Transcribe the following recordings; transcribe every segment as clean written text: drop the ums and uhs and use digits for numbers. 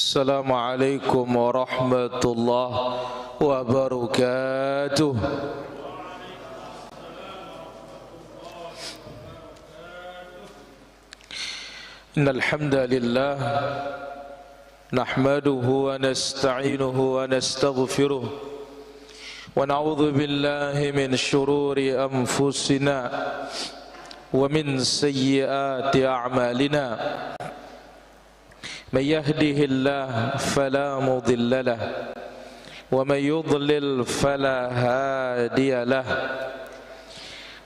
Assalamualaikum warahmatullahi wabarakatuh. Innal hamdalillah nahmaduhu wa nasta'inuhu wa nastaghfiruh wa na'udzu billahi min shururi anfusina wa min sayyiati a'malina. من يهده الله فلا مضل له ومن يضلل فلا هادي له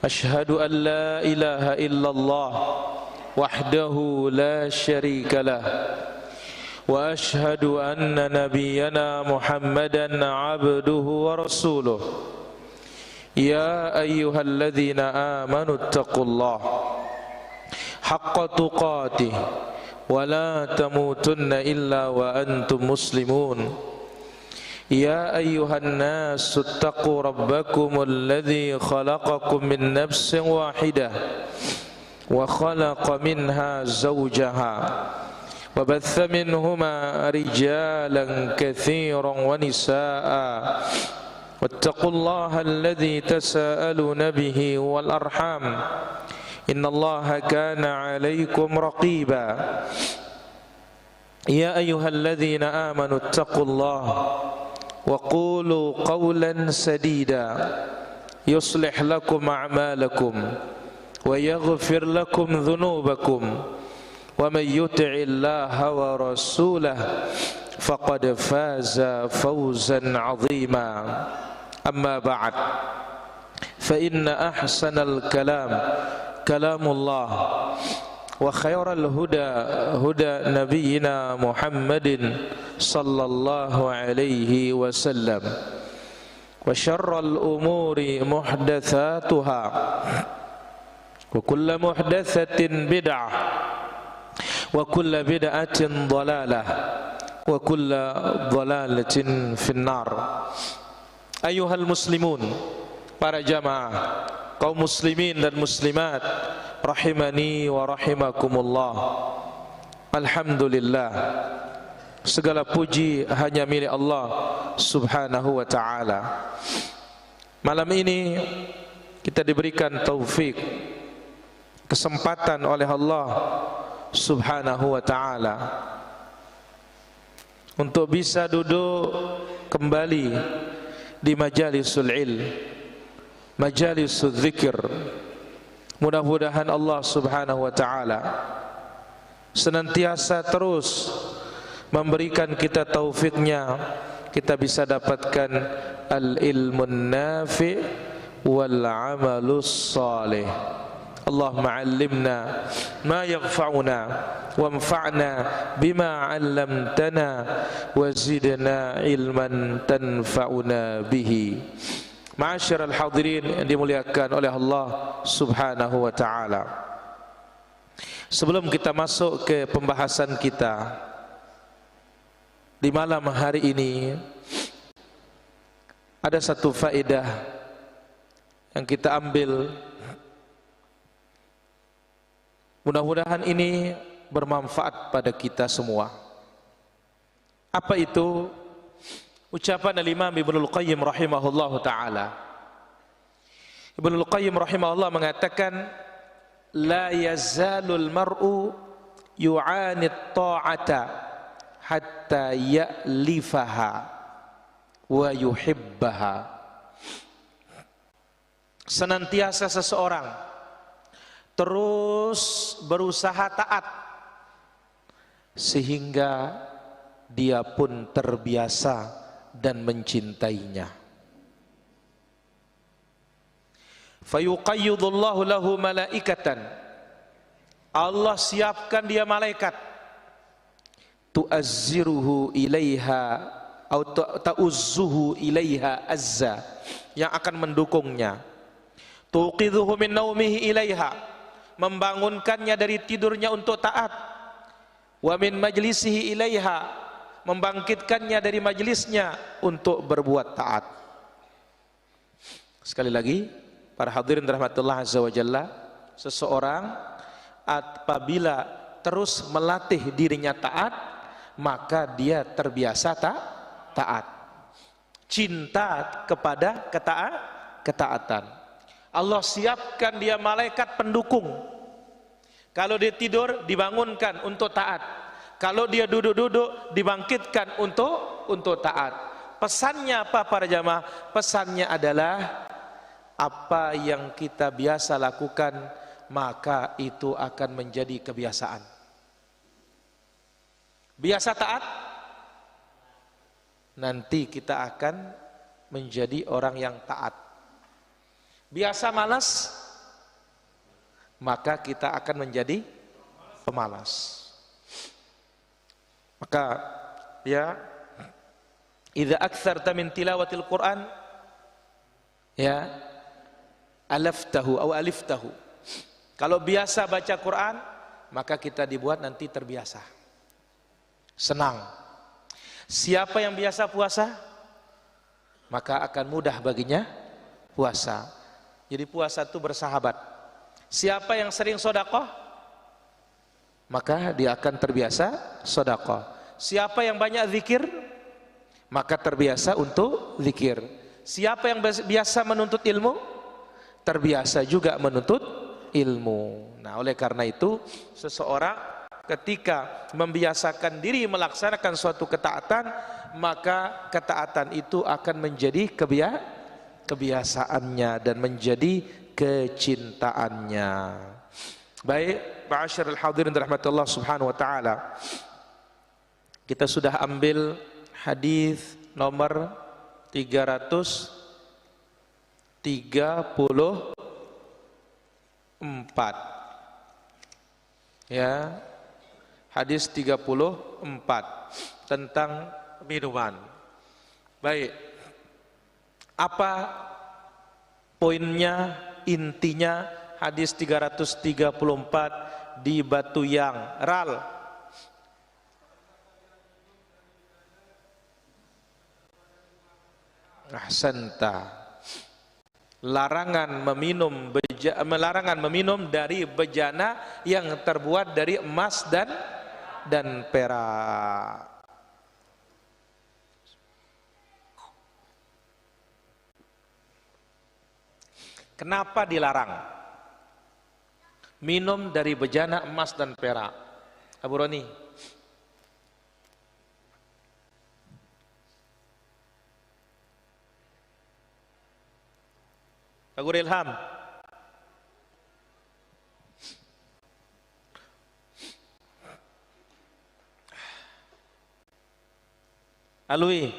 أشهد أن لا إله إلا الله وحده لا شريك له وأشهد أن نبينا محمدا عبده ورسوله يا أيها الذين آمنوا اتقوا الله حق تقاته ولا تموتن إلا وأنتم مسلمون يا أيها الناس اتقوا ربكم الذي خلقكم من نفس واحدة وخلق منها زوجها وبث منهما رجالا كثيرا ونساء واتقوا الله الذي تساءلون به والأرحام إن الله كان عليكم رقيبا يا أيها الذين آمنوا اتقوا الله وقولوا قولا سديدا يصلح لكم أعمالكم ويغفر لكم ذنوبكم ومن يطع الله ورسوله فقد فاز فوزا عظيما أما بعد فإن أحسن الكلام كلام الله وخير الهدى هدى نبينا محمد صلى الله عليه وسلم وشر الأمور محدثاتها وكل محدثة بدعة وكل بدعة ضلالة وكل ضلالة في النار. أيها المسلمون, para jamaah kaum muslimin dan muslimat rahimani wa rahimakumullah. Alhamdulillah, segala puji hanya milik Allah subhanahu wa ta'ala. Malam ini kita diberikan taufik, kesempatan oleh Allah subhanahu wa ta'ala untuk bisa duduk kembali di majalisul ilm, majalisul zikir. Mudah-mudahan Allah subhanahu wa ta'ala senantiasa terus memberikan kita taufiknya, kita bisa dapatkan al-ilmun nafi' wal amalus salih. Allahumma 'allimna ma yanfa'una wanfa'na bima 'allamtana wa zidna ilman tanfa'una bihi. Ma'asyiral hadirin yang dimuliakan oleh Allah subhanahu wa ta'ala, sebelum kita masuk ke pembahasan kita di malam hari ini, ada satu faedah yang kita ambil. Mudah-mudahan ini bermanfaat pada kita semua. Apa itu? Ucapan Al-Imam Ibnul Qayyim rahimahullahu ta'ala. Ibnul Qayyim rahimahullah mengatakan, la yazalul mar'u yu'anit ta'ata hatta ya'lifaha wa yuhibbaha. Senantiasa seseorang terus berusaha taat sehingga dia pun terbiasa dan mencintainya. Fayuqayyidullahu lahu malaikatan, Allah siapkan dia malaikat, tu'azziruhu ilaiha atau ta'uzzuhu ilaiha azza, yang akan mendukungnya. Tuqidhuhu min naumihi ilaiha, membangunkannya dari tidurnya untuk taat. Wa min majlisihi ilaiha, membangkitkannya dari majlisnya untuk berbuat taat. Sekali lagi, para hadirin rahmatullah azza wa jalla, seseorang apabila terus melatih dirinya taat, maka dia terbiasa taat. Cinta kepada ketaatan. Allah siapkan dia malaikat pendukung. Kalau dia tidur dibangunkan untuk taat. Kalau dia duduk-duduk dibangkitkan untuk taat. Pesannya apa para jamaah? Pesannya adalah apa yang kita biasa lakukan maka itu akan menjadi kebiasaan. Biasa taat, nanti kita akan menjadi orang yang taat. Biasa malas, maka kita akan menjadi pemalas. Maka ya, idza aktsarta min tilawatil Quran ya alaftahu atau aliftahu. Kalau biasa baca Quran, maka kita dibuat nanti terbiasa. Senang. Siapa yang biasa puasa, maka akan mudah baginya puasa. Jadi puasa itu bersahabat. Siapa yang sering sedekah, maka dia akan terbiasa sedekah. Siapa yang banyak zikir, maka terbiasa untuk zikir. Siapa yang biasa menuntut ilmu, terbiasa juga menuntut ilmu. Nah, oleh karena itu seseorang ketika membiasakan diri melaksanakan suatu ketaatan, maka ketaatan itu akan menjadi kebiasaannya dan menjadi kecintaannya. Baik, ma'asyiral hadirin rahmatullah subhanahu wa ta'ala, kita sudah ambil hadis nomor 334 ya, hadis 34 tentang minuman. Baik, apa poinnya, intinya hadis 334 di Batu Yang, Ral? Ahsanta. Larangan meminum dari bejana yang terbuat dari emas dan perak. Kenapa dilarang minum dari bejana emas dan perak? Abu Roni. Pak Guru Ilham. Alwi.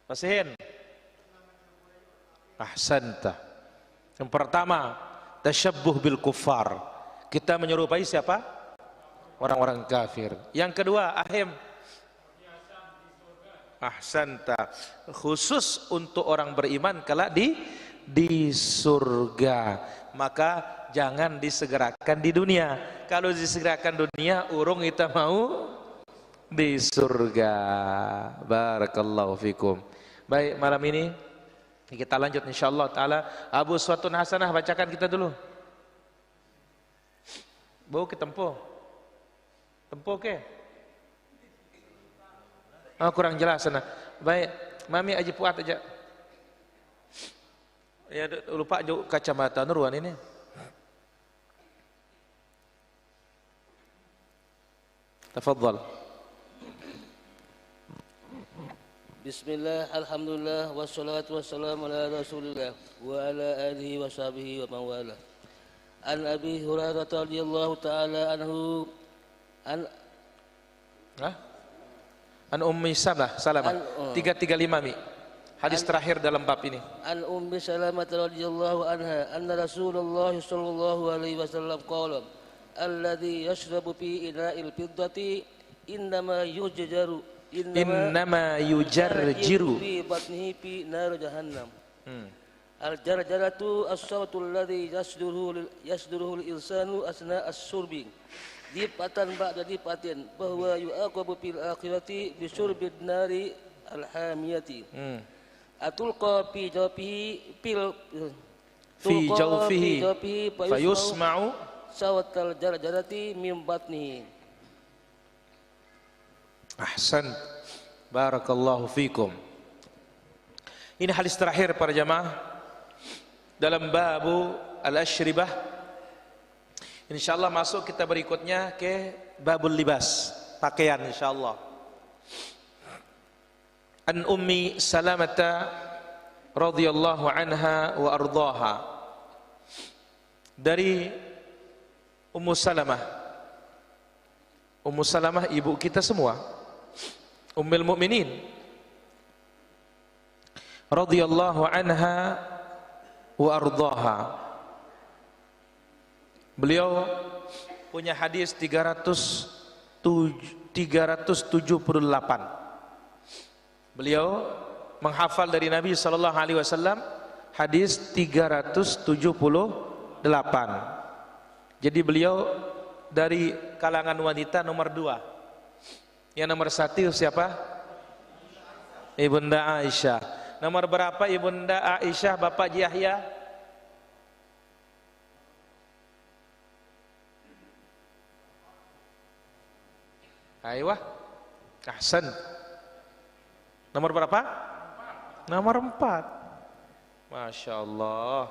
Pasihin. Ahsanta. Yang pertama, tasyabbuh bil kuffar. Kita menyerupai siapa? Orang-orang kafir. Yang kedua, ahim. Ahsanta. Khusus untuk orang beriman kelak di surga. Maka jangan disegerakan di dunia. Kalau disegerakan dunia, urung kita mau di surga. Barakallahu fikum. Baik, malam ini kita lanjut insyaallah taala. Abu Suwatun Hasanah, bacakan kita dulu. Bawa ke tempo. Tempo ke? Oh, kurang jelas sana. Baik, Mami aja puat aja. Ya lupa juga kacamata Nurwan ini. Tafadhal. Bismillah, alhamdulillah, wassalatu wassalamu ala rasulillah wa ala alihi wa sahbihi wa mawala. An Abi Hurairah radhiyallahu ta'ala anhu An Ummi Salamah 335 Mi. Hadis terakhir dalam bab ini. An Ummi Salamah radhiyallahu anha anna Rasulullah sallallahu alaihi wasallam qala alladhi yashrabu fi ina'il fiddati innama yujarjiru fi batnihi fi nar jahannam. Al-jarjaratu as-sawtu alladhi yasduruhu al-insanu asna as-surbi. Dipatan ba'da dipatin bahwa yu'aqabu fil akhirati bisurbid nari al-hamiyati. Atulqa fi jawfihi fayusma'u sawatal jarjarati min batnihi. Ahsan, barakallahu fikum. Ini hadis terakhir para jamaah dalam babu al-ashribah. Insyaallah masuk kita berikutnya ke babul libas, pakaian insyaallah. An Ummi Salamah radhiyallahu anha wa ardhaha, dari Ummu Salamah. Ummu Salamah ibu kita semua, Ummul Mukminin radhiyallahu anha wa ardhaha. Beliau punya hadis 378. Beliau menghafal dari Nabi sallallahu alaihi wasallam hadis 378. Jadi beliau dari kalangan wanita nomor 2. Yang nomor 1 siapa? Ibunda Aisyah. Nomor berapa Ibunda Aisyah, Bapak Yahya? Aiyah, ahsan. Nomor berapa? Nomor 4. Masya Allah.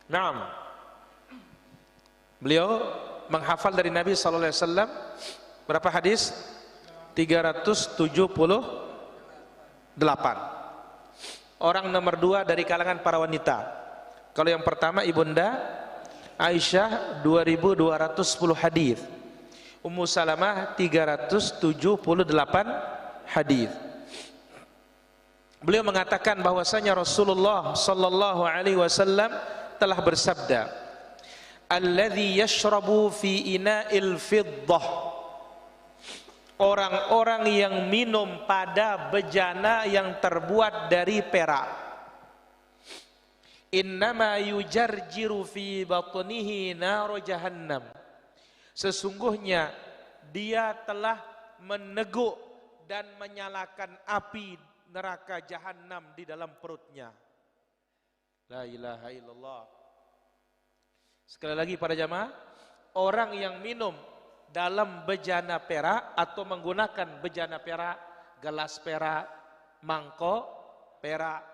Naam. Beliau menghafal dari Nabi sallallahu alaihi wasallam berapa hadis? 378. Orang nomor 2 dari kalangan para wanita. Kalau yang pertama Ibunda Aisyah 2210 hadis. Ummu Salamah 378 hadis. Beliau mengatakan bahwasanya Rasulullah sallallahu alaihi wasallam telah bersabda, alladzi yashrabu fi ina'il fiddah, orang-orang yang minum pada bejana yang terbuat dari perak, innama yujarjiru fi batnihi nar jahannam, sesungguhnya dia telah meneguk dan menyalakan api neraka jahanam di dalam perutnya. La ilaha illallah. Sekali lagi para jamaah, orang yang minum dalam bejana perak atau menggunakan bejana perak, gelas perak, mangkok perak,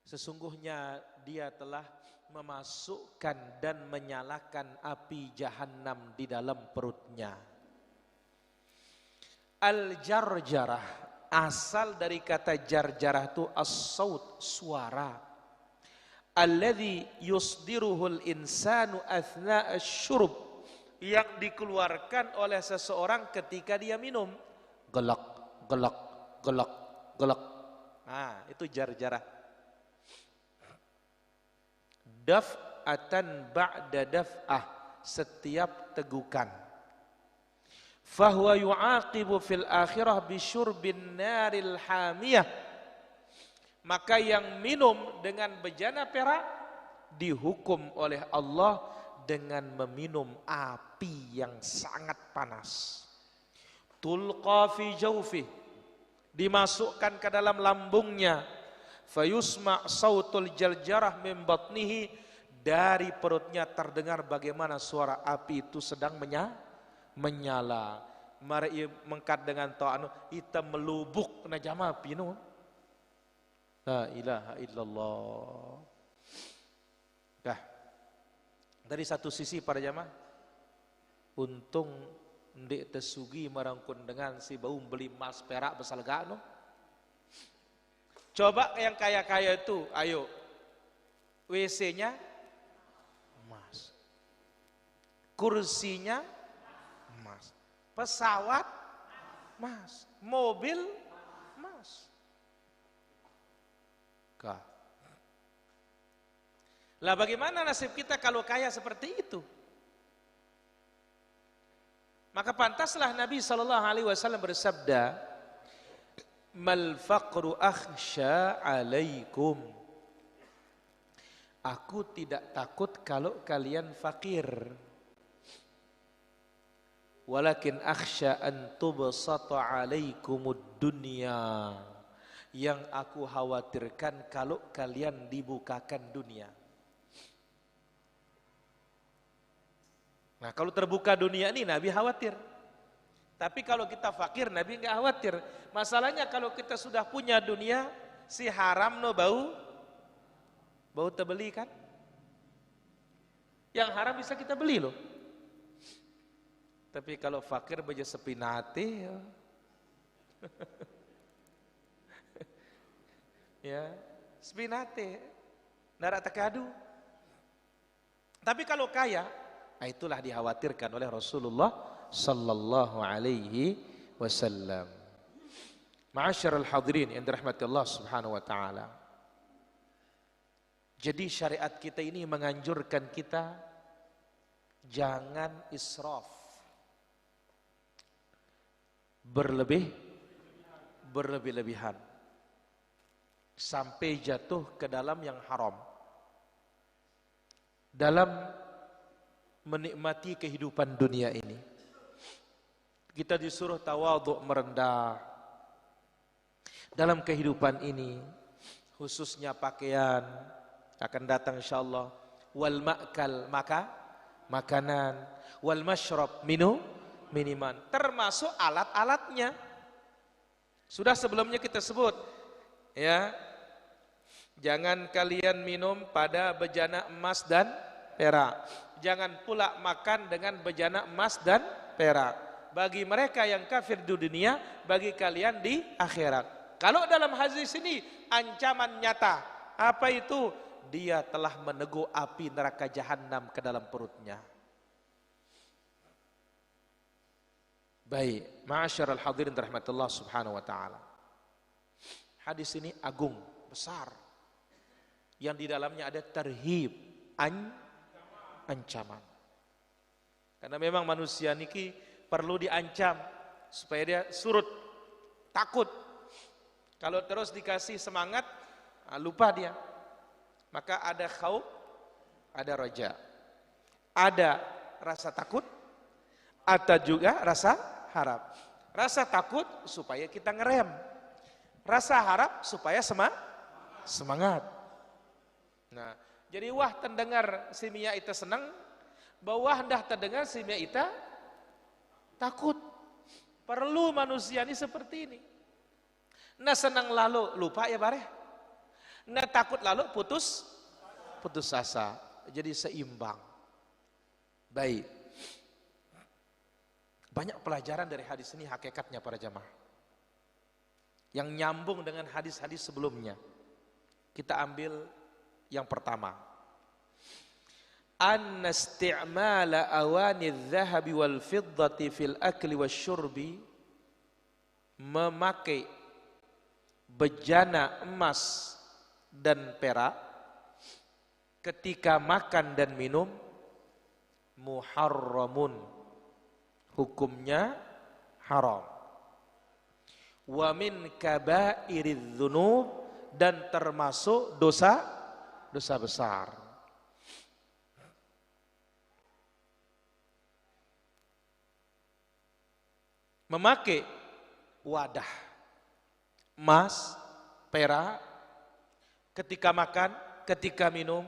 sesungguhnya dia telah memasukkan dan menyalakan api jahanam di dalam perutnya. Al-jarjarah, asal dari kata jarjarah itu as-saut, suara. Alladzi yusdiruhul insanu athna asy-syurb, yang dikeluarkan oleh seseorang ketika dia minum. Gelak, gelak, gelak, gelak. Nah, itu jarjarah. Daf'atan ba'da daf'ah, setiap tegukan. Fahuwa yu'aqibu fil akhirah bisyurbin naril hamiyah, maka yang minum dengan bejana perak dihukum oleh Allah dengan meminum api yang sangat panas. Tulqa fi jawfih, dimasukkan ke dalam lambungnya. Fayusma' sautul jarjarah min batnihi, dari perutnya terdengar bagaimana suara api itu sedang menyala. Mari mengkat dengan ta'anu ita melubuk na jama api nu. La ilaha illallah. Dah. Dari satu sisi para jamaah, untung ndek tesugi marangkun dengan si bau beli emas perak besalga nu. Coba yang kaya-kaya itu, ayo WC-nya emas, kursinya emas, pesawat emas, mobil emas. Lah bagaimana nasib kita kalau kaya seperti itu? Maka pantaslah Nabi SAW bersabda, mal faqru akhsha alaikum, aku tidak takut kalau kalian fakir, walakin akhsha an tubsata alaikumud dunya, Yang aku khawatirkan kalau kalian dibukakan dunia. Nah, kalau terbuka dunia ini Nabi khawatir. Tapi kalau kita fakir Nabi enggak khawatir. Masalahnya kalau kita sudah punya dunia, si haram no bau terbeli kan? Yang haram bisa kita beli loh. Tapi kalau fakir baja sepinate ya. Ya, sepinate. Nara takadu. Tapi kalau kaya, itulah dikhawatirkan oleh Rasulullah sallallahu alaihi wasallam. Ma'asyiral hadirin yang dirahmati Allah Subhanahu wa taala. Jadi syariat kita ini menganjurkan kita jangan israf. Berlebih-lebihan. Sampai jatuh ke dalam yang haram. Dalam menikmati kehidupan dunia ini. Kita disuruh tawadhu, merendah. Dalam kehidupan ini, khususnya pakaian, akan datang insyaallah. Wal ma'kal, makanan. Wal masyrab, minuman. Termasuk alat-alatnya. Sudah sebelumnya kita sebut, ya. Jangan kalian minum pada bejana emas dan perak. Jangan pula makan dengan bejana emas dan perak. Bagi mereka yang kafir di dunia, bagi kalian di akhirat. Kalau dalam hadis ini ancaman nyata, apa itu? Dia telah menego api neraka jahanam ke dalam perutnya. Baik, ma'asyiral hadirin rahmatullah subhanahu wa ta'ala. Hadis ini agung, besar. Yang di dalamnya ada tarhib, ancaman. Karena memang manusia niki perlu diancam supaya dia surut, takut. Kalau terus dikasih semangat, lupa dia. Maka ada khauf, ada raja. Ada rasa takut, ada juga rasa harap. Rasa takut supaya kita ngerem. Rasa harap supaya semangat. Nah, jadi wah terdengar si Mia ita senang, bahwa hendak terdengar si Mia ita takut. Perlu manusia ini seperti ini. Nah senang lalu lupa ya bareh. Nah takut lalu putus asa. Jadi seimbang. Baik. Banyak pelajaran dari hadis ini hakikatnya para jamaah. Yang nyambung dengan hadis-hadis sebelumnya. Kita ambil yang pertama. Anna isti'mala awani adh-dhahabi wal fiddati fil akli wasyurbi, memakai bejana emas dan perak ketika makan dan minum muharramun, hukumnya haram. Wa min kabairidz dzunub, dan termasuk dosa besar. Memakai wadah emas, perak ketika makan, ketika minum,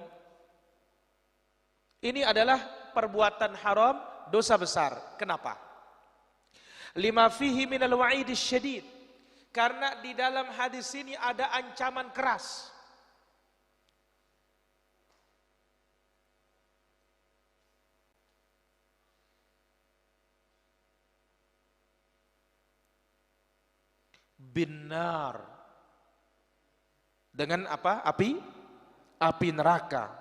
ini adalah perbuatan haram, dosa besar. Kenapa? Lima fihi minal wa'idis syadid, karena di dalam hadis ini ada ancaman keras. Binar, dengan apa? Api neraka.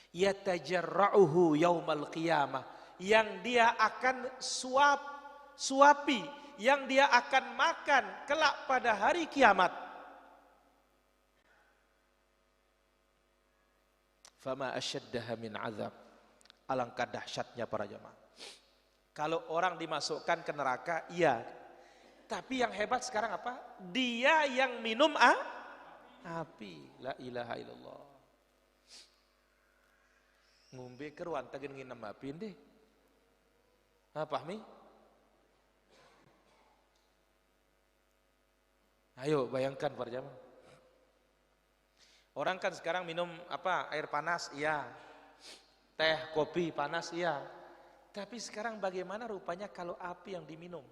Yatajarra'uhu yaumal qiyamah, yang dia akan suapi, yang dia akan makan kelak pada hari kiamat. Fama asyaddaha min azab, alangkah dahsyatnya para jamaah. Kalau orang dimasukkan ke neraka, iya. Tapi yang hebat sekarang apa? Dia yang minum api. La ilaha illallah. Ngombe keruan tagen nginam api deh. Apa mi? Ayo bayangkan para jamaah. Orang kan sekarang minum apa? Air panas, iya. Teh, kopi panas, iya. Tapi sekarang bagaimana rupanya kalau api yang diminum?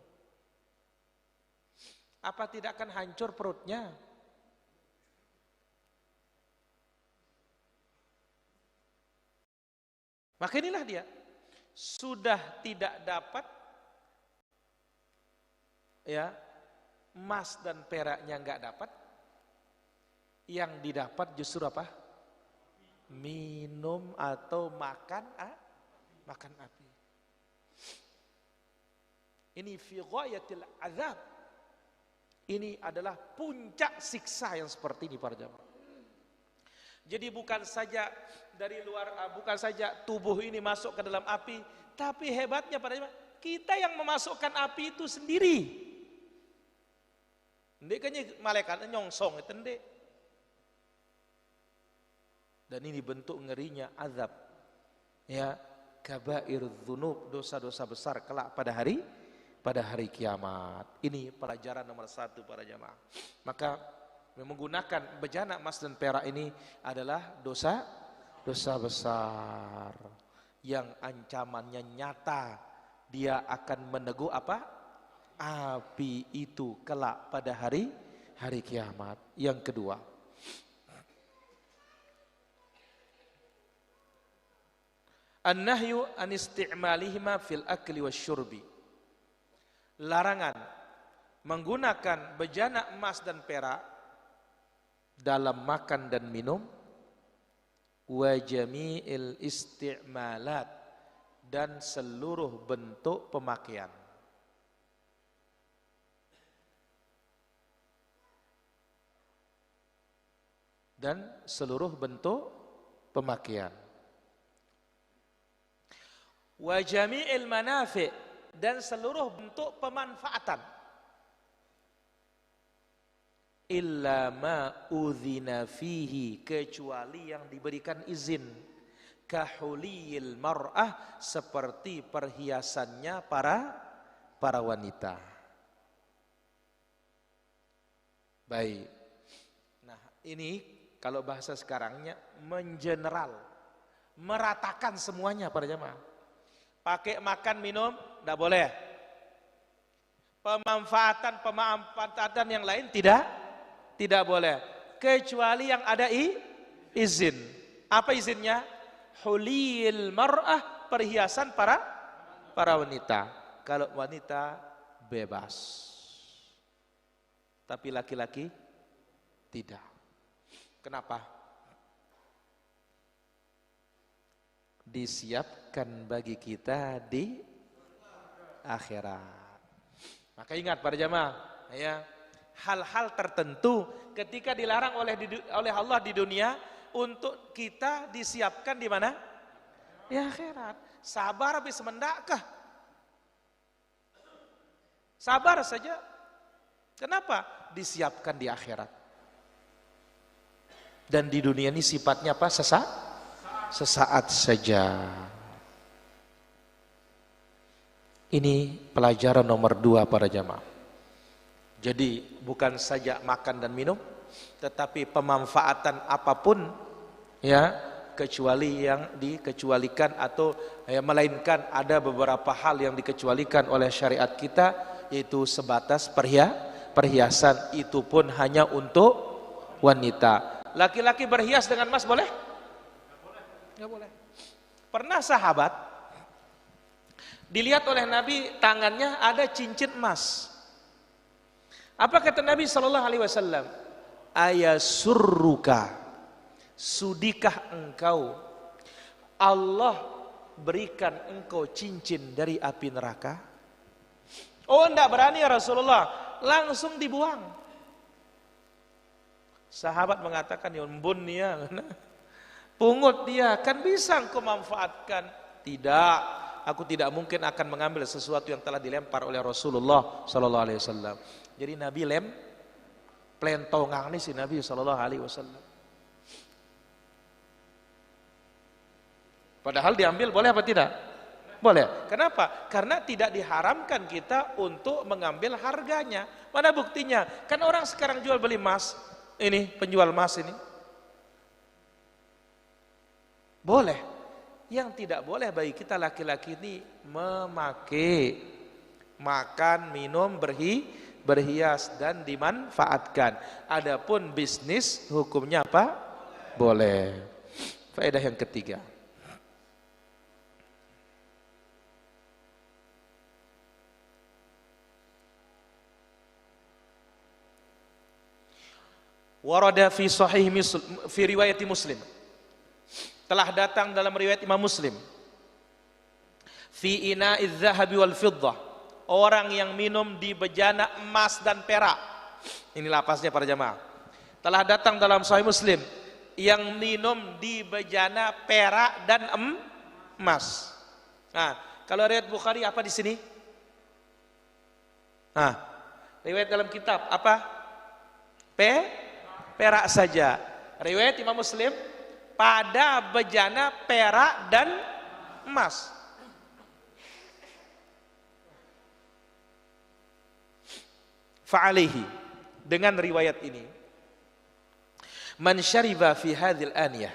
Apa tidak akan hancur perutnya? Maka inilah dia. Sudah tidak dapat ya, emas dan peraknya enggak dapat. Yang didapat justru apa? Minum atau makan makan api. Ini fi ghayatil azab. Ini adalah puncak siksa yang seperti ini para jamaah. Jadi bukan saja dari luar, bukan saja tubuh ini masuk ke dalam api, tapi hebatnya para jamaah, kita yang memasukkan api itu sendiri. Ndek kayaknya malaikat nyongsong itu ndek. Dan ini bentuk ngerinya azab. Ya, kabairudz dzunub, dosa-dosa besar kelak pada hari kiamat. Ini pelajaran nomor 1 para jamaah. Maka menggunakan bejana emas dan perak ini adalah dosa besar yang ancamannya nyata. Dia akan meneguk apa? Api itu kelak pada hari kiamat. Yang kedua, an-nahyu an isti'malihima fil akli wasyurbi. Larangan menggunakan bejana emas dan perak dalam makan dan minum, wa jami'il isti'malat, dan seluruh bentuk pemakaian. Dan seluruh bentuk pemakaian. Wa jami'il manafi', dan seluruh bentuk pemanfaatan. Illa ma udzina fihi, kecuali yang diberikan izin. Kahuliyil mar'ah, seperti perhiasannya para wanita. Baik. Nah, ini kalau bahasa sekarangnya mengeneral, meratakan semuanya para jamaah. Pakai makan minum tidak boleh. Pemanfaatan yang lain tidak boleh, kecuali yang ada izin. Apa izinnya? Huliyil mar'ah, perhiasan para wanita. Kalau wanita bebas, tapi laki-laki tidak. Kenapa? Disiapkan bagi kita di akhirat. Maka ingat para jamaah, ya, hal-hal tertentu ketika dilarang oleh Allah di dunia, untuk kita disiapkan di mana? Di akhirat. Sabar habis mendakkah? Sabar saja. Kenapa? Disiapkan di akhirat. Dan di dunia ini sifatnya apa? Sesaat saja. Ini pelajaran nomor 2 para jamaah. Jadi bukan saja makan dan minum, tetapi pemanfaatan apapun, ya, kecuali yang dikecualikan, atau ya, melainkan ada beberapa hal yang dikecualikan oleh syariat kita, yaitu sebatas perhiasan, itu pun hanya untuk wanita. Laki-laki berhias dengan emas boleh? Nggak boleh. Pernah sahabat dilihat oleh Nabi, tangannya ada cincin emas. Apa kata Nabi SAW? Ayasurruka, sudikah engkau Allah berikan engkau cincin dari api neraka? Oh, enggak berani ya Rasulullah, langsung dibuang. Sahabat mengatakan, ya ampun ya, pungut dia, kan bisa engkau manfaatkan. Tidak, aku tidak mungkin akan mengambil sesuatu yang telah dilempar oleh Rasulullah SAW. Jadi Nabi plentongang nih si Nabi SAW. Padahal diambil boleh apa tidak? Boleh. Kenapa? Karena tidak diharamkan kita untuk mengambil harganya. Mana buktinya? Kan orang sekarang jual beli emas. Ini penjual emas ini. Boleh. Yang tidak boleh bagi kita laki-laki ini memakai, makan, minum, berhias dan dimanfaatkan. Adapun bisnis hukumnya apa? Boleh. Faedah yang ketiga. Warada fi sahih fi riwayat Muslim. Telah datang dalam riwayat Imam Muslim. Fi ina'iz zahabi wal fiddah. Orang yang minum di bejana emas dan perak. Ini lapasnya para jamaah. Telah datang dalam sahih Muslim yang minum di bejana perak dan emas. Nah, kalau riwayat Bukhari apa di sini? Nah, riwayat dalam kitab apa? Perak saja. Riwayat Imam Muslim pada bejana perak dan emas. Fa'alaihi, dengan riwayat ini, man syariba fi hadhil aniyah,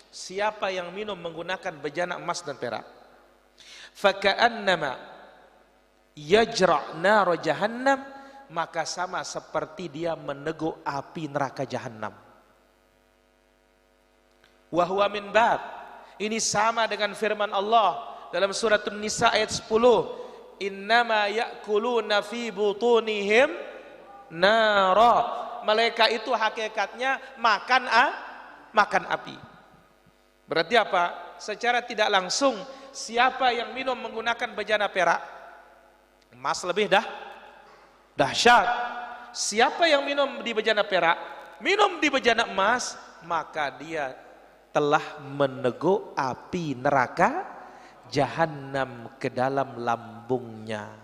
siapa yang minum menggunakan bejana emas dan perak, faka'annama yajra' nar jahannam, maka sama seperti dia meneguk api neraka jahanam. Wa huwa min bab, ini sama dengan firman Allah dalam surat An-Nisa ayat 10, innama ya'kuluna fi butunihim nara, mereka itu hakikatnya makan api. Berarti apa? Secara tidak langsung siapa yang minum menggunakan bejana perak, emas lebih dahsyat. Siapa yang minum di bejana perak, minum di bejana emas, maka dia telah meneguk api neraka jahanam ke dalam lambungnya.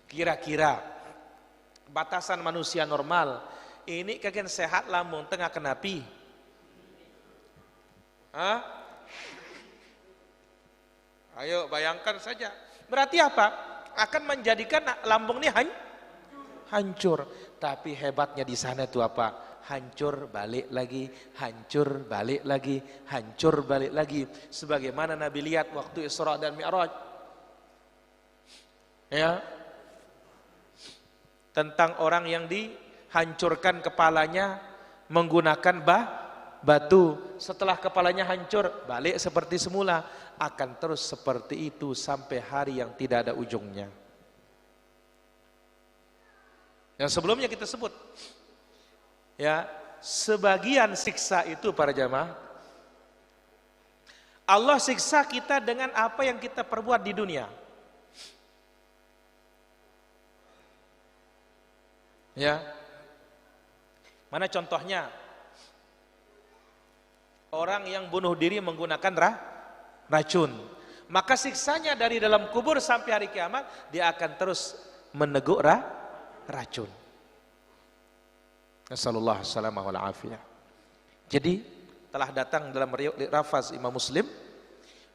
Kira-kira batasan manusia normal ini kagak sehat lambung tengah kena api. Hah? Ayo bayangkan saja. Berarti apa? Akan menjadikan lambung ini hancur. Tapi hebatnya di sana itu apa? Hancur balik lagi, hancur balik lagi, hancur balik lagi. Sebagaimana Nabi lihat waktu Isra dan Mi'raj. Ya. Tentang orang yang dihancurkan kepalanya menggunakan batu. Setelah kepalanya hancur, balik seperti semula. Akan terus seperti itu sampai hari yang tidak ada ujungnya. Yang sebelumnya kita sebut. Ya, sebagian siksa itu para jamaah, Allah siksa kita dengan apa yang kita perbuat di dunia. Ya. Mana contohnya? Orang yang bunuh diri menggunakan racun. Maka siksanya dari dalam kubur sampai hari kiamat, dia akan terus meneguk racun. Nasallallahu salamah wal afiyah. Jadi telah datang dalam lafaz Imam Muslim,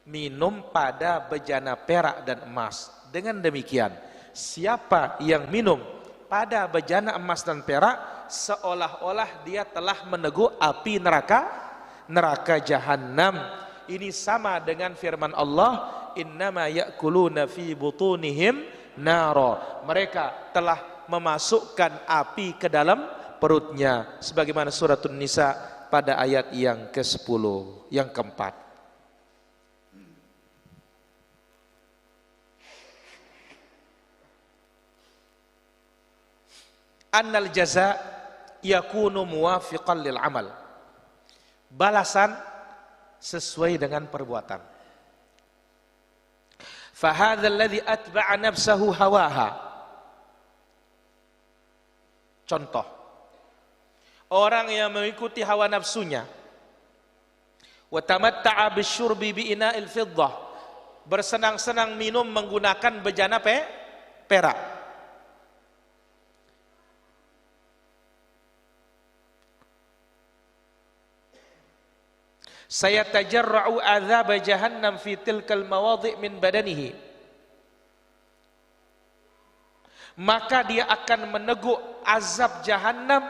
minum pada bejana perak dan emas. Dengan demikian, siapa yang minum pada bejana emas dan perak, seolah-olah dia telah meneguk api neraka jahanam. Ini sama dengan firman Allah, innama ya'kuluna fi butunihim nara. Mereka telah memasukkan api ke dalam perutnya, sebagaimana surat An-Nisa pada ayat yang ke-10, yang keempat. Annal jaza yakunu muwafiqan lil amal. Balasan sesuai dengan perbuatan. Fa hadzal ladzi atba'a nafsahu hawaha. Contoh, orang yang mengikuti hawa nafsunya, wa tamatta'a bisyurbi bi ina'il fiddah, bersenang-senang minum menggunakan bejana perak. Sayatajarra'u adzab jahannam fi tilkal mawadhi' min badanihi, maka dia akan meneguk azab jahanam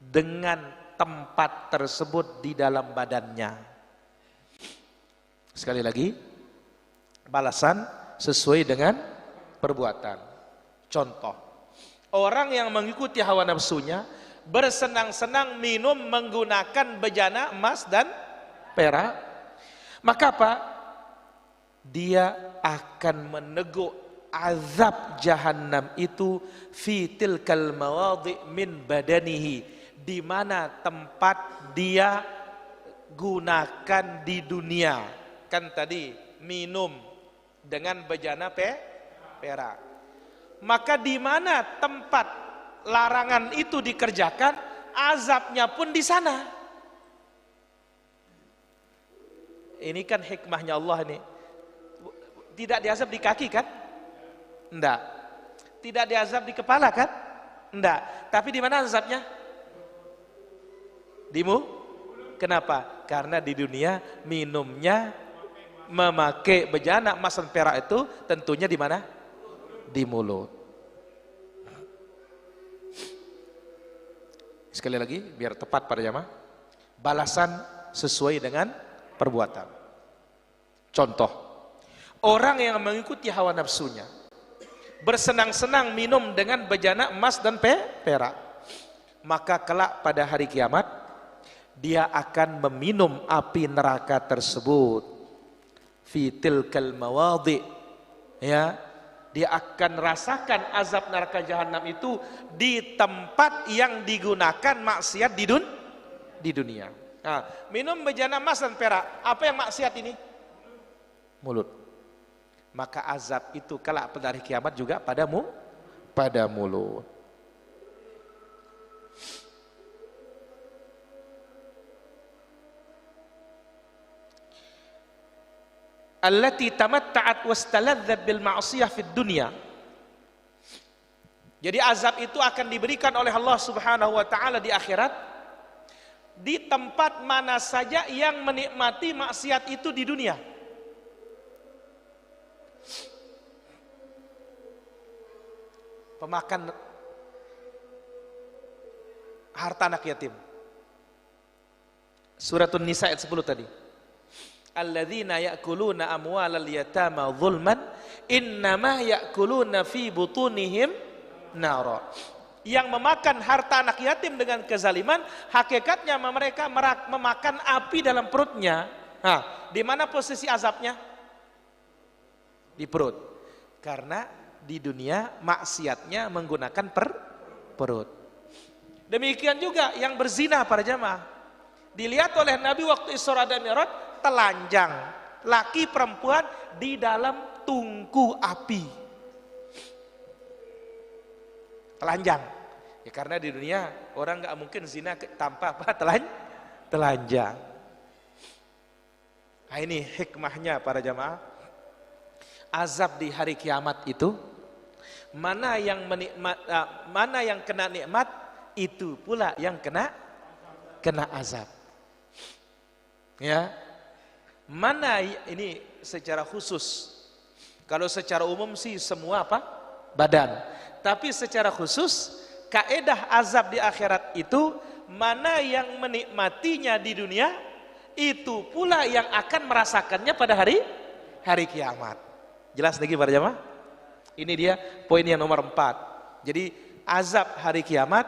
dengan tempat tersebut di dalam badannya. Sekali lagi, balasan sesuai dengan perbuatan. Contoh, orang yang mengikuti hawa nafsunya bersenang-senang minum menggunakan bejana emas dan perak, maka apa? Dia akan meneguk azab jahanam itu fi tilkal mawadhi min badanihi, di mana tempat dia gunakan di dunia. Kan tadi minum dengan bejana perak. Maka di mana tempat larangan itu dikerjakan, azabnya pun di sana. Ini kan hikmahnya Allah ini. Tidak diazab di kaki kan? Enggak. Tidak diazab di kepala kan? Enggak. Tapi di mana azabnya? Kenapa? Karena di dunia minumnya memakai bejana emas dan perak itu tentunya di mana? Di mulut. Sekali lagi biar tepat pada jamaah. Balasan sesuai dengan perbuatan. Contoh, orang yang mengikuti hawa nafsunya bersenang-senang minum dengan bejana emas dan perak, maka kelak pada hari kiamat dia akan meminum api neraka tersebut fi tilkal mawadhi, ya, dia akan rasakan azab neraka jahanam itu di tempat yang digunakan maksiat di dunia. Nah, minum bejana emas dan perak, apa yang maksiat ini? Mulut. Maka azab itu kelak pada hari kiamat juga pada mulut. Allati tamatta'at wastaladzat bil ma'siyah fid dunya. Jadi azab itu akan diberikan oleh Allah Subhanahu wa taala di akhirat di tempat mana saja yang menikmati maksiat itu di dunia. Pemakan harta anak yatim. Suratun Nisa ayat 10 tadi. Alladzina ya'kuluna amwalal yatama zulman innama ya'kuluna fi butunihim nara. Yang memakan harta anak yatim dengan kezaliman, hakikatnya mereka memakan api dalam perutnya. Nah, di mana posisi azabnya? Di perut. Karena di dunia maksiatnya menggunakan perut. Demikian juga yang berzina para jamaah. Dilihat oleh Nabi waktu Isra dan Mi'raj, telanjang laki perempuan di dalam tungku api. Telanjang. Ya karena di dunia orang nggak mungkin zina tanpa apa? Telanjang. Nah, ini hikmahnya para jamaah. Azab di hari kiamat itu mana yang kena nikmat itu pula yang kena azab. Ya. Mana ini secara khusus. Kalau secara umum sih semua apa? Badan. Tapi secara khusus kaedah azab di akhirat itu mana yang menikmatinya di dunia itu pula yang akan merasakannya pada hari kiamat. Jelas lagi para jamaah? Ini dia poin yang nomor 4. Jadi azab hari kiamat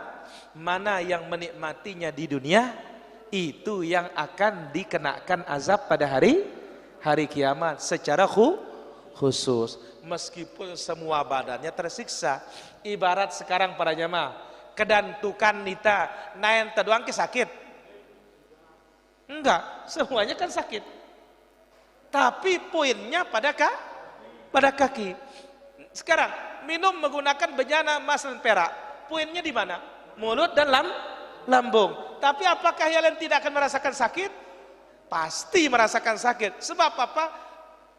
mana yang menikmatinya di dunia itu yang akan dikenakan azab pada hari kiamat secara khusus. Meskipun semua badannya tersiksa. Ibarat sekarang para jamaah, kedantukan nita naen teduang ke sakit? Enggak, semuanya kan sakit. Tapi poinnya pada kaki. Sekarang minum menggunakan bejana emas dan perak, poinnya di mana? Mulut dan lambung. Tapi apakah kalian tidak akan merasakan sakit? Pasti merasakan sakit. Sebab apa?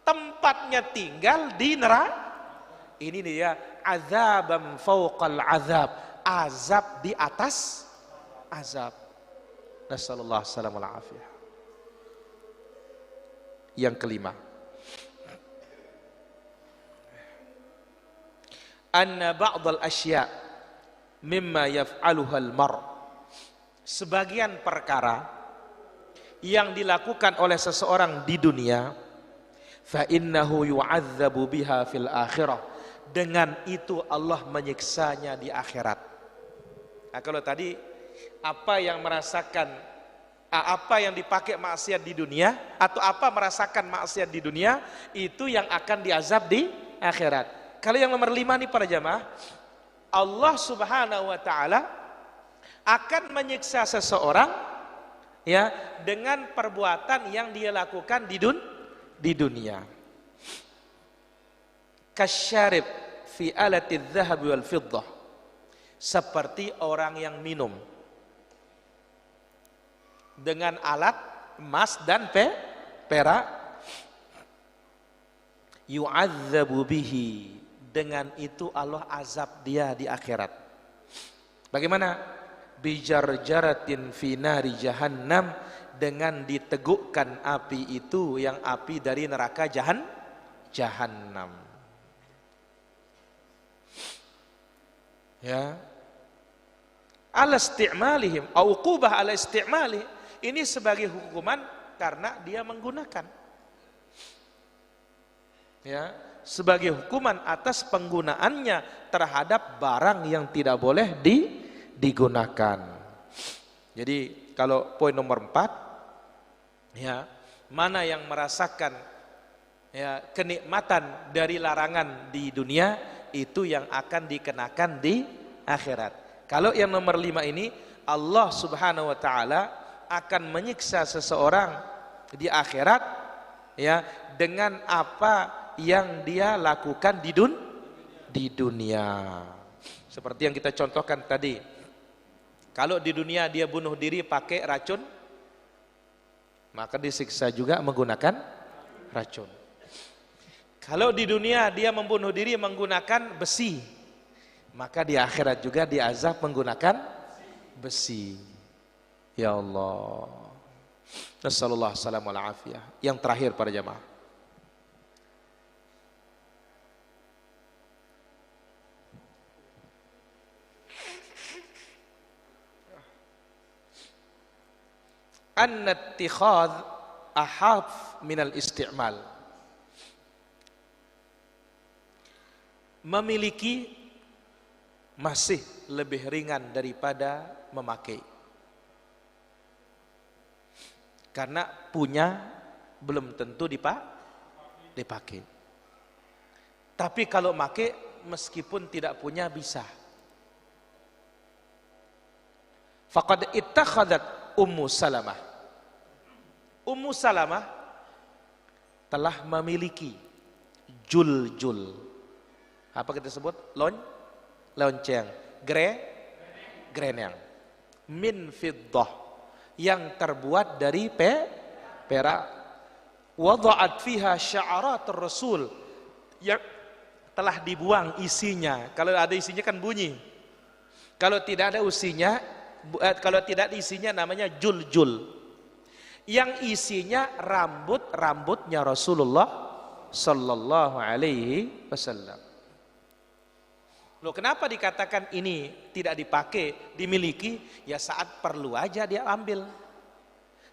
Tempatnya tinggal di neraka. Ini dia azabam fauqal azab, azab di atas azab. Nasallallahu salamul afiyah. Yang kelima, anna ba'dal asya' mimma yaf'aluhal mar. Sebagian perkara yang dilakukan oleh seseorang di dunia, fa innahu yu'adzabu biha fil akhirah, dengan itu Allah menyiksanya di akhirat. Nah, kalau tadi apa yang dipakai maksiat di dunia atau apa merasakan maksiat di dunia, itu yang akan diazab di akhirat. Kalau yang nomor 5 nih para jamaah, Allah Subhanahu wa taala akan menyiksa seseorang ya dengan perbuatan yang dia lakukan di dunia. Kasyarib fi alatidz dzahab wal fiddah, seperti orang yang minum dengan alat emas dan perak, yu'adzabu bihi, dengan itu Allah azab dia di akhirat. Bagaimana? Bijarjaratin fi nari jahannam, dengan ditegukkan api itu yang api dari neraka jahannam. Ya. Ala isti'malihim, uqubah ala isti'malihim. Ini sebagai hukuman karena dia menggunakan. Ya, sebagai hukuman atas penggunaannya terhadap barang yang tidak boleh digunakan. Jadi kalau poin nomor 4, ya, mana yang merasakan ya kenikmatan dari larangan di dunia, itu yang akan dikenakan di akhirat. Kalau yang nomor 5 ini, Allah Subhanahu wa taala akan menyiksa seseorang di akhirat ya dengan apa yang dia lakukan di dunia. Seperti yang kita contohkan tadi. Kalau di dunia dia bunuh diri pakai racun, maka disiksa juga menggunakan racun. Kalau di dunia dia membunuh diri menggunakan besi, maka di akhirat juga diazab menggunakan besi. Ya Allah. Nasallallahu salam wal afiyah. Yang terakhir para jamaah, anna ittikhadh ahaf minal isti'mal, memiliki masih lebih ringan daripada memakai. Karena punya belum tentu dipakai. Tapi kalau pakai meskipun tidak punya bisa. Faqad ittakhadat Ummu Salamah. Ummu Salamah telah memiliki jul-jul. Apa kita sebut? Lonceng. Greneng. Min fiddah, yang terbuat dari perak. Wada'at fiha sya'aratur rasul, yang telah dibuang isinya. Kalau ada isinya kan bunyi. Kalau tidak ada isinya namanya jul-jul. Yang isinya rambut-rambutnya Rasulullah sallallahu alaihi wasallam. Loh, kenapa dikatakan ini tidak dipakai, dimiliki? Ya saat perlu aja dia ambil.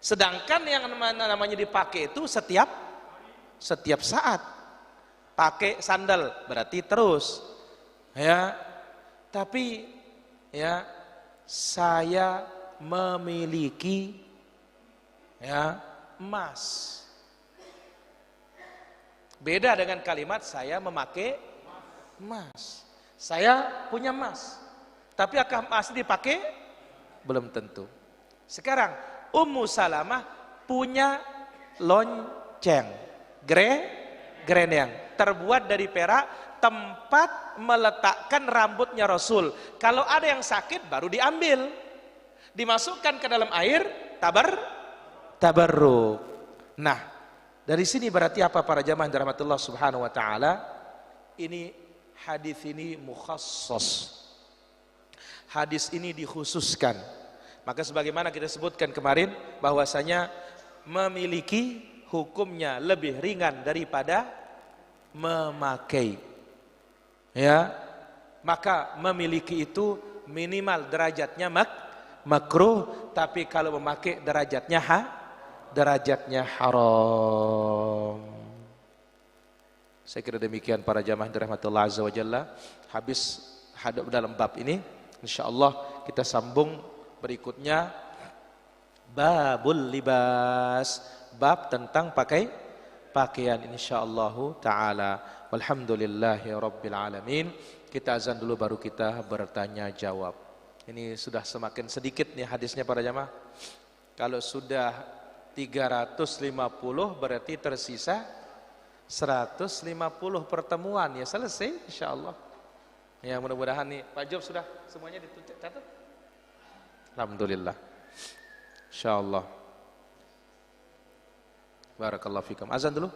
Sedangkan yang namanya dipakai itu setiap saat. Pakai sandal berarti terus. Ya. Tapi ya saya memiliki ya emas. Beda dengan kalimat saya memakai emas. Saya punya emas, tapi apakah emas dipakai? Belum tentu. Sekarang Ummu Salamah punya lonceng, greneng, terbuat dari perak, tempat meletakkan rambutnya Rasul. Kalau ada yang sakit baru diambil, dimasukkan ke dalam air, tabarruk. Nah, dari sini berarti apa para jamaah rahmatullah subhanahu wa ta'ala? Ini hadis ini mukhassas. Hadis ini dikhususkan. Maka sebagaimana kita sebutkan kemarin bahwasanya memiliki hukumnya lebih ringan daripada memakai. Ya, maka memiliki itu minimal derajatnya makruh, tapi kalau memakai derajatnya haram. Saya kira demikian para jamaah dirahmatillah azza wa jalla. Habis hadap dalam bab ini, insyaallah kita sambung berikutnya babul libas, bab tentang pakaian insyaallah taala. Walhamdulillahi rabbil alamin. Kita azan dulu baru kita bertanya jawab. Ini sudah semakin sedikit nih hadisnya para jamaah. Kalau sudah 350 berarti tersisa 150 pertemuan, ya selesai insyaallah. Ya mudah-mudahan nih Pak Job sudah semuanya dicatat. Alhamdulillah. Insyaallah. Barakallahu fikum. Azan dulu.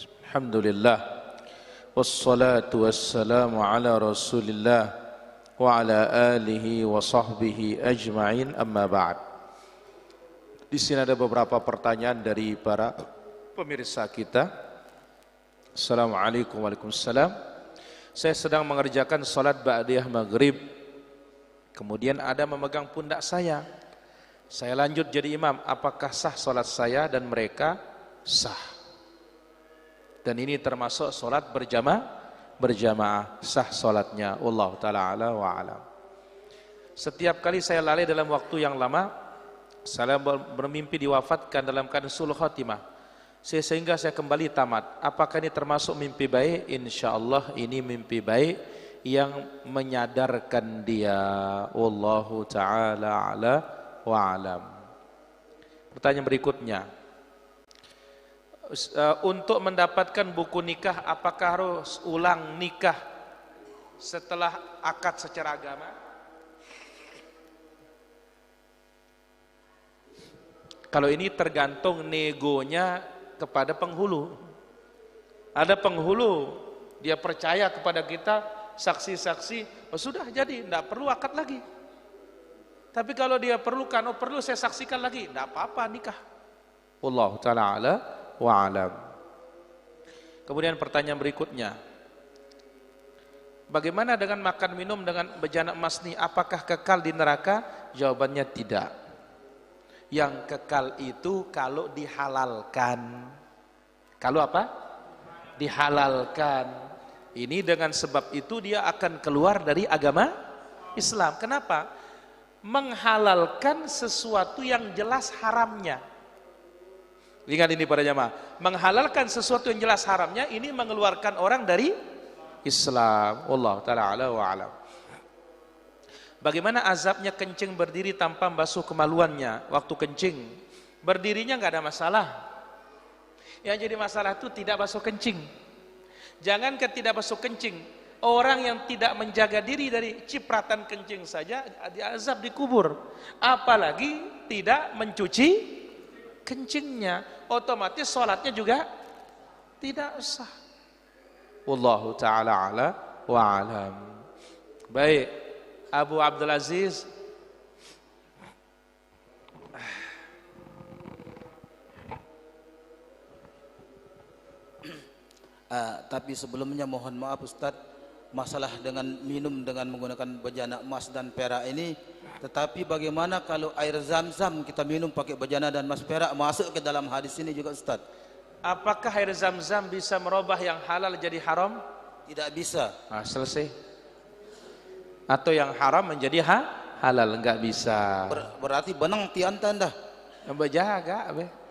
Alhamdulillah. Wassalatu wassalamu ala Rasulillah wa ala alihi wa sahbihi ajma'in, amma ba'd. Di sini ada beberapa pertanyaan dari para pemirsa kita. Assalamualaikum warahmatullahi wabarakatuh. Saya sedang mengerjakan salat ba'diyah maghrib. Kemudian ada memegang pundak saya. Saya lanjut jadi imam. Apakah sah salat saya dan mereka? Sah. Dan ini termasuk solat berjamaah, sah solatnya. Wallahu ta'ala ala wa alam. Setiap kali saya lalai dalam waktu yang lama, saya bermimpi diwafatkan dalam keadaan sulh khatimah, sehingga saya kembali tamat. Apakah ini termasuk mimpi baik? Insya Allah ini mimpi baik yang menyadarkan dia. Wallahu ta'ala ala wa alam. Pertanyaan berikutnya, untuk mendapatkan buku nikah, apakah harus ulang nikah setelah akad secara agama? Kalau ini tergantung negonya kepada penghulu. Ada penghulu, dia percaya kepada kita, saksi-saksi, oh sudah jadi, tidak perlu akad lagi. Tapi kalau dia perlukan, oh perlu saya saksikan lagi, tidak apa-apa nikah. Wallahu ta'ala ala wa alam. Kemudian pertanyaan berikutnya, bagaimana dengan makan minum dengan bejana emas nih, apakah kekal di neraka? Jawabannya tidak. Yang kekal itu kalau dihalalkan. Kalau apa? Dihalalkan. Ini dengan sebab itu dia akan keluar dari agama Islam. Kenapa? Menghalalkan sesuatu yang jelas haramnya. Ingat ini para jamaah, menghalalkan sesuatu yang jelas haramnya ini mengeluarkan orang dari Islam. Wallahu ta'ala ala wa alam. Bagaimana azabnya kencing berdiri tanpa basuh kemaluannya waktu kencing? Berdirinya nggak ada masalah. Yang jadi masalah itu tidak basuh kencing. Jangan tidak basuh kencing, orang yang tidak menjaga diri dari cipratan kencing saja diazab di kubur. Apalagi tidak mencuci kencingnya, otomatis sholatnya juga tidak sah. Wallahu ta'ala ala wa alam. Baik, Abu Abdul Aziz. Tapi sebelumnya mohon maaf Ustadz, masalah dengan minum dengan menggunakan bejana emas dan perak ini, tetapi bagaimana kalau air zam-zam kita minum pakai bejana dan emas perak, masuk ke dalam hadis ini juga Ustadz? Apakah air zam-zam bisa merubah yang halal jadi haram? Tidak bisa. Nah, selesai. Atau yang haram menjadi halal? Enggak bisa. Berarti benang tianta dah. Berjaga, be.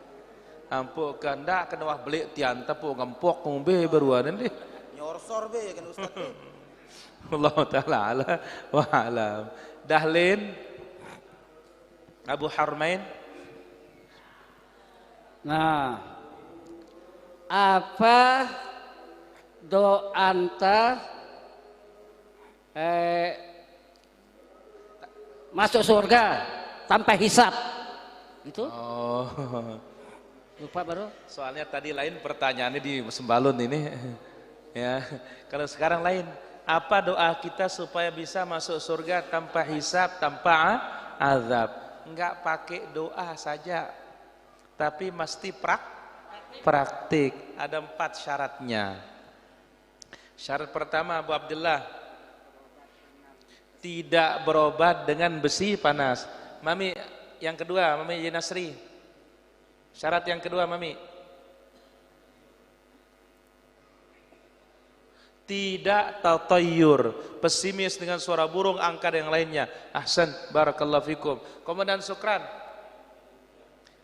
Ampuk kanda kena wah belik tianta pu ngampok ngombe beruan deh. Nyorsor be kan Ustaz. Allah taala ala wa alam. Dahlin Abu Harmain. Nah, apa doa anta masuk surga tanpa hisab? Gitu? Oh. Lupa baru? Soalnya tadi lain pertanyaannya di Sembalun ini. Ya, kalau sekarang lain. Apa doa kita supaya bisa masuk surga tanpa hisab, tanpa azab? Enggak pakai doa saja, tapi mesti praktik. Ada 4 syaratnya. Syarat pertama, Abu Abdullah, tidak berobat dengan besi panas. Mami, yang kedua, Mami Nasri. Syarat yang kedua, Mami, tidak tatayyur, pesimis dengan suara burung, angka dan yang lainnya. Ahsan, barakallahu fikum. Komandan Sukran,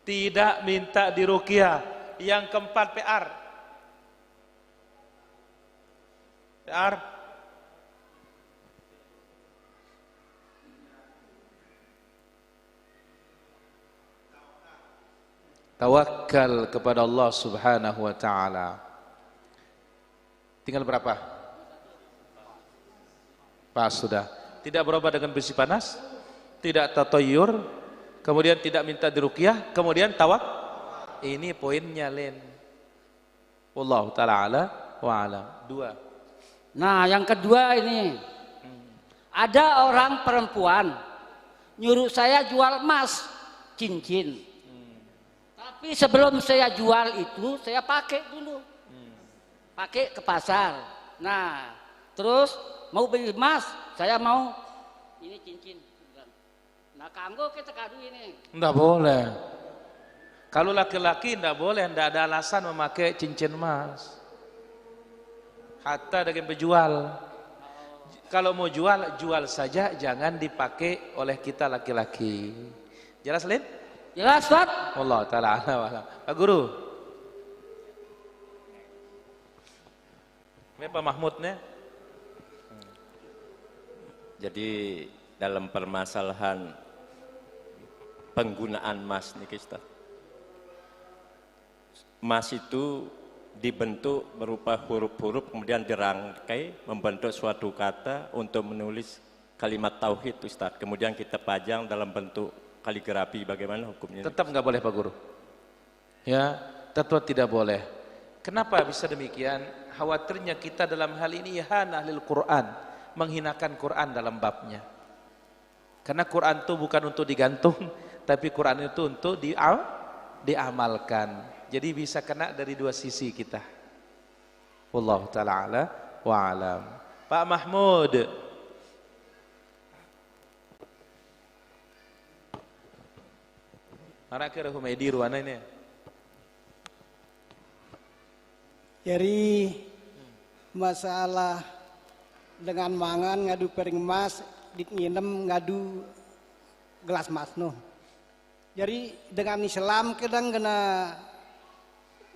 tidak minta diruqyah. Yang keempat, PR. Tawakal kepada Allah Subhanahu wa taala. Tinggal berapa? Pas sudah. Tidak berobat dengan besi panas, tidak tatayyur, kemudian tidak minta diruqyah, kemudian tawak. Ini poinnya, Len. Wallahu taala ala wa alam. 2. Nah, yang kedua ini. Ada orang perempuan nyuruh saya jual emas, cincin. Tapi sebelum saya jual itu, saya pakai dulu. Pakai ke pasar. Nah, terus mau beli emas, saya mau ini cincin. Nah, kanggo kita kadu ini. Enggak boleh. Kalau laki-laki enggak boleh, enggak ada alasan memakai cincin emas. Hatta dengan penjual. Kalau mau jual, jual saja, jangan dipakai oleh kita laki-laki. Jelas, Lin? Jelas, Pak? Allah taala ala. Pak Guru. Ini Pak Mahmudnya. Jadi dalam permasalahan penggunaan emas nih Ustaz. Emas itu dibentuk berupa huruf-huruf kemudian dirangkai membentuk suatu kata untuk menulis kalimat tauhid Ustaz. Kemudian kita pajang dalam bentuk kaligrafi, bagaimana hukumnya? Tetap nggak boleh Pak Guru. Ya, tetap tidak boleh. Kenapa bisa demikian? Khawatirnya kita dalam hal ini ihanah lil Quran, menghinakan Quran dalam babnya. Karena Quran itu bukan untuk digantung, tapi Quran itu untuk diamalkan. Jadi bisa kena dari dua sisi kita. Wallahu ta'ala ala wa alam. Pak Mahmud. Mana kira Humaydi ruana ini? Jadi masalah dengan mangan ngadu piring emas, nginem ngadu gelas emas no. Jadi dengan Islam kadang kena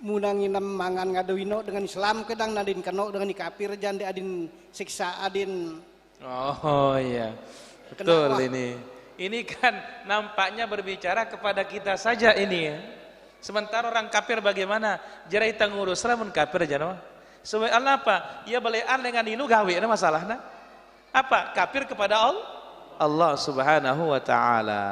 munang nginem mangan ngadu wino, dengan Islam kadang nadin keno dengan kafir jande adin siksa adin. Oh iya. Betul ini. Ini kan nampaknya berbicara kepada kita saja ini ya. Sementara orang kafir bagaimana? Jara kita ngurus lamun kafir aja no. Soalnya apa? Ya balean dengan inu gawe na masalahna. Apa? Kafir kepada Allah Subhanahu wa taala.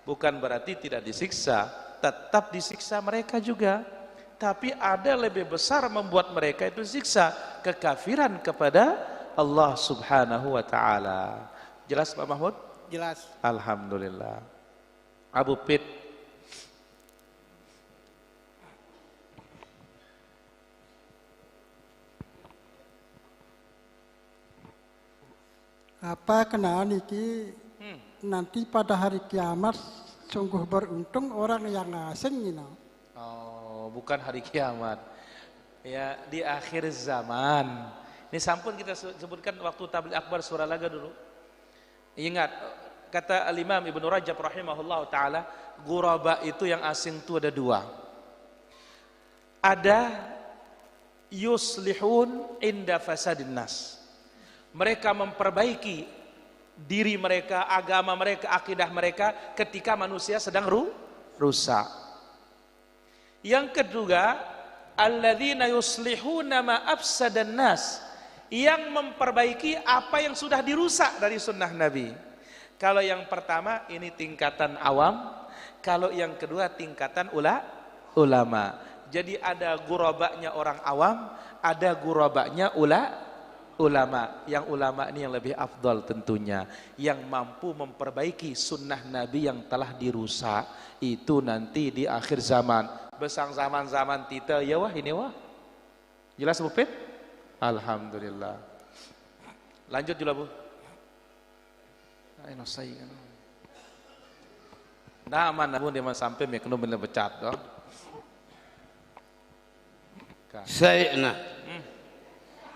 Bukan berarti tidak disiksa, tetap disiksa mereka juga. Tapi ada lebih besar membuat mereka itu siksa, kekafiran kepada Allah Subhanahu wa taala. Jelas Pak Mahmud? Jelas. Alhamdulillah. Abu Pit. Apa kenal niki nanti pada hari kiamat sungguh beruntung orang yang asing you know. Oh, bukan hari kiamat. Ya, di akhir zaman. Ini sampun kita sebutkan waktu tabligh akbar surah Laga dulu. Ingat, kata Al-Imam Ibnu Rajab rahimahullah ta'ala, ghuraba itu yang asing itu ada dua. Ada yuslihun inda fasadin nas. Mereka memperbaiki diri mereka, agama mereka, akidah mereka ketika manusia sedang rusak. Yang kedua, alladzina yuslihuna ma afsadan nas, yang memperbaiki apa yang sudah dirusak dari sunnah Nabi. Kalau yang pertama ini tingkatan awam, kalau yang kedua tingkatan ulama. Jadi ada ghurabanya orang awam, ada ghurabanya ulama. Yang ulama ini yang lebih afdal tentunya, yang mampu memperbaiki sunnah Nabi yang telah dirusak. Itu nanti di akhir zaman, besang zaman kita ya wah ini wah. Jelas Bu Pit? Alhamdulillah. Lanjut juga Bu. Ayo say kan. Nah aman Bu dia sampai mek nu bener becat dong. Saya nak.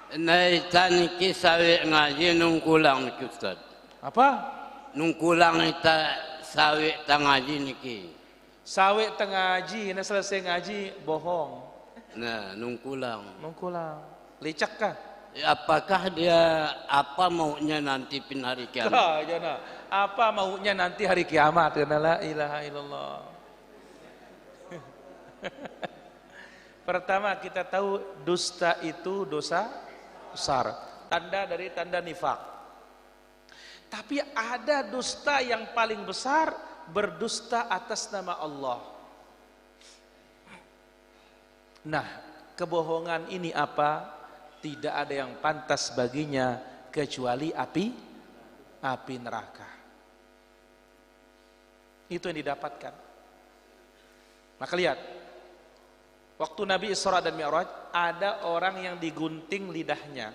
Naitan ki sawi ngaji nungkulang niki Ustaz. Apa? Nungkulang ita sawi tang ngaji niki. Sawi tang ngaji, na selesai ngaji bohong. Nah, nungkulang. Licak kah? Apakah dia apa maunya nanti pin hari kiamat? Jana. Apa maunya nanti hari kiamat? La ilaha illallah. Pertama kita tahu dusta itu dosa besar, tanda dari tanda nifak. Tapi ada dusta yang paling besar, berdusta atas nama Allah. Nah, kebohongan ini apa? Tidak ada yang pantas baginya kecuali api neraka. Itu yang didapatkan. Maka lihat, waktu Nabi Isra dan Mi'raj, ada orang yang digunting lidahnya.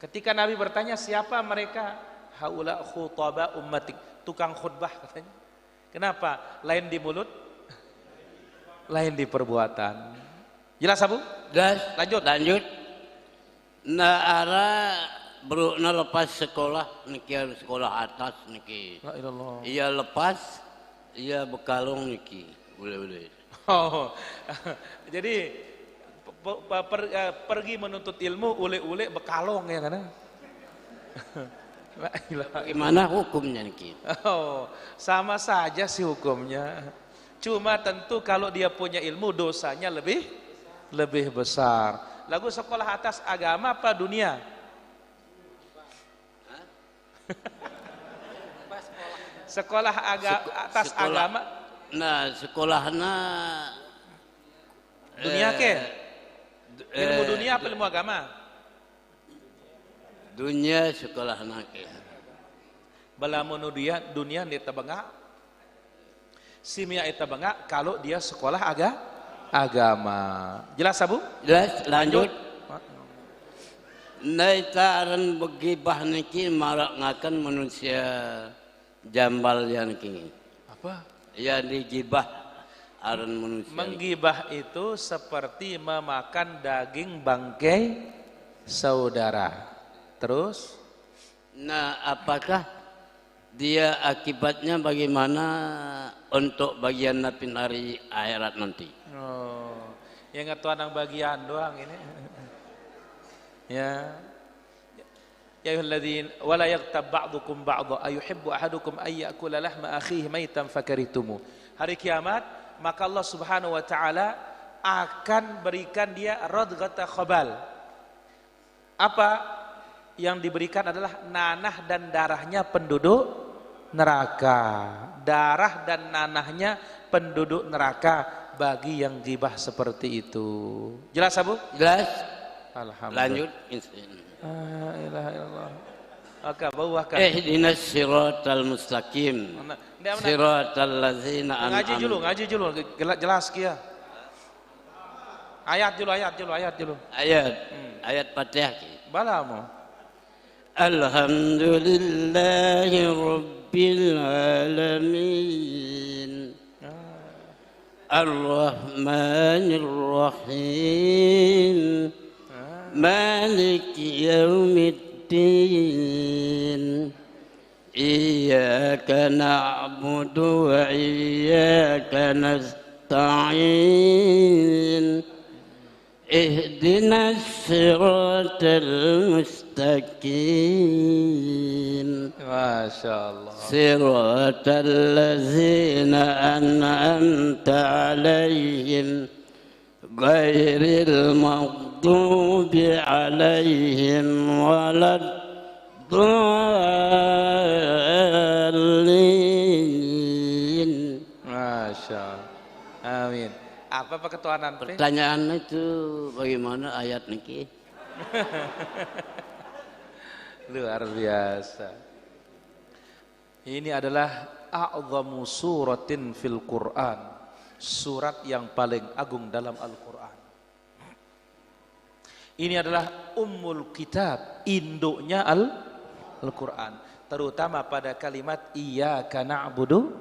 Ketika Nabi bertanya, siapa mereka? Haula khutaba ummatik, tukang khutbah katanya. Kenapa? Lain di mulut, lain di perbuatan. Jelas Abu? Jelas. Lanjut. Nah ara berukna lepas sekolah niki sekolah atas niki. La ilallah. Iya lepas, iya bekalung niki. Boleh. Oh. Jadi pergi menuntut ilmu ule-ule bekalong ya kan? Bagaimana hukumnya niki? Oh, sama saja sih hukumnya. Cuma tentu kalau dia punya ilmu dosanya lebih besar. Lagu sekolah atas agama apa dunia? Sekolah atas agama. Nah, sekolahna Dunia ke? Ilmu dunia apa ilmu agama? Dunia sekolahna ke. Balamun dunia eta bangga. Simia eta bangga kalau dia sekolah agama. Jelas Abu? Jelas, lanjut. Naita aran begibah niki marak manusia jambal yang niki. Apa? Ya digibah aran manusia. Menggibah itu seperti memakan daging bangkai saudara. Terus? Nah, apakah dia akibatnya bagaimana untuk bagian napin hari akhirat nanti? Oh, yang nggak tahu anak bagian doang ini. Ya. Ya ayyuhalladzina wala yaghtab ba'dukum ba'dha ayuhibbu ahadukum ay ya'kula lahma akhihi maitan fakaritumu. Hari kiamat maka Allah Subhanahu wa taala akan berikan dia radghata khabal. Apa yang diberikan adalah nanah dan darahnya penduduk neraka. Darah dan nanahnya penduduk neraka bagi yang gibah seperti itu. Jelas Abu? Jelas. Alhamdulillah. Lanjut. La ilaha illallah. Oke, bawahkan. Ihdinas siratal mustaqim. Siratal ladzina Ngaji dulu. Jelas kia. Ayat dulu. Ayat Fatihah. Balamu. Alhamdulillahi Rabbil Alamin Ar-Rahmanir Rahim Maliki Yawmiddin Iyyaka na'budu wa iyyaka nasta'in Ihdinas siratal mustaqim. Masya Allah. Siratal ladzina an'amta alaihim ghairil maghdubi alaihim waladdallin. Masya Allah. Amin. Apa ketuanan? Pertanyaan itu bagaimana ayat niki? Luar biasa. Ini adalah a'zamu suratin fil Quran, surat yang paling agung dalam Al-Quran. Ini adalah ummul kitab, induknya Al-Quran, terutama pada kalimat iyyaka na'budu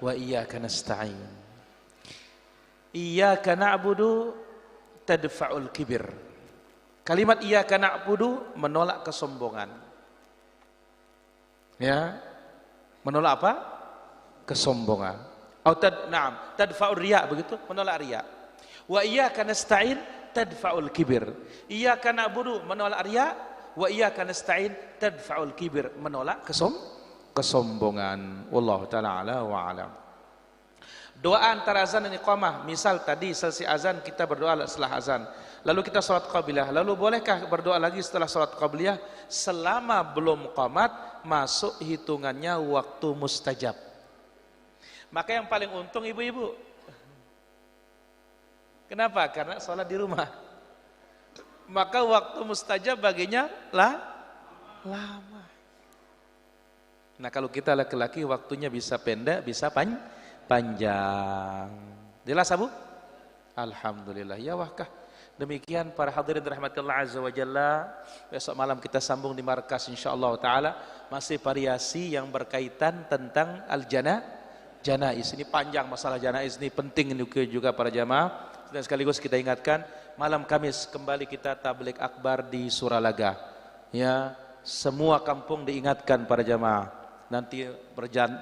wa iyyaka nasta'in. Iyyaka na'budu tadfa'ul kibir. Kalimat iyyaka na'budu menolak kesombongan. Ya. Menolak apa? Kesombongan. Tadfa'ul riya, begitu? Menolak riya. Wa iyyaka nasta'in tadfa'ul kibir. Iyyaka na'budu menolak riya, wa iyyaka nasta'in tadfa'ul kibir, menolak kesombongan. Wallahu ta'ala ala wa alam. Doa antara azan dan iqamah, misal tadi selesai azan kita berdoa setelah azan, lalu kita salat qabliyah, lalu bolehkah berdoa lagi setelah salat qabliyah? Selama belum qamat masuk hitungannya waktu mustajab. Maka yang paling untung ibu-ibu, Kenapa? Karena sholat di rumah. Maka waktu mustajab baginya lama. Nah kalau kita laki-laki waktunya bisa pendek, bisa panjang. Jelas Abu? Alhamdulillah. Ya wahkah. Demikian para hadirin rahmatillah azza wa jalla. Besok malam kita sambung di markas insyaallah taala, masih variasi yang berkaitan tentang janais. Ini panjang masalah janais, ini penting juga para jamaah. Dan sekaligus kita ingatkan, malam Kamis kembali kita tabligh akbar di Suralaga. Ya, semua kampung diingatkan para jamaah. Nanti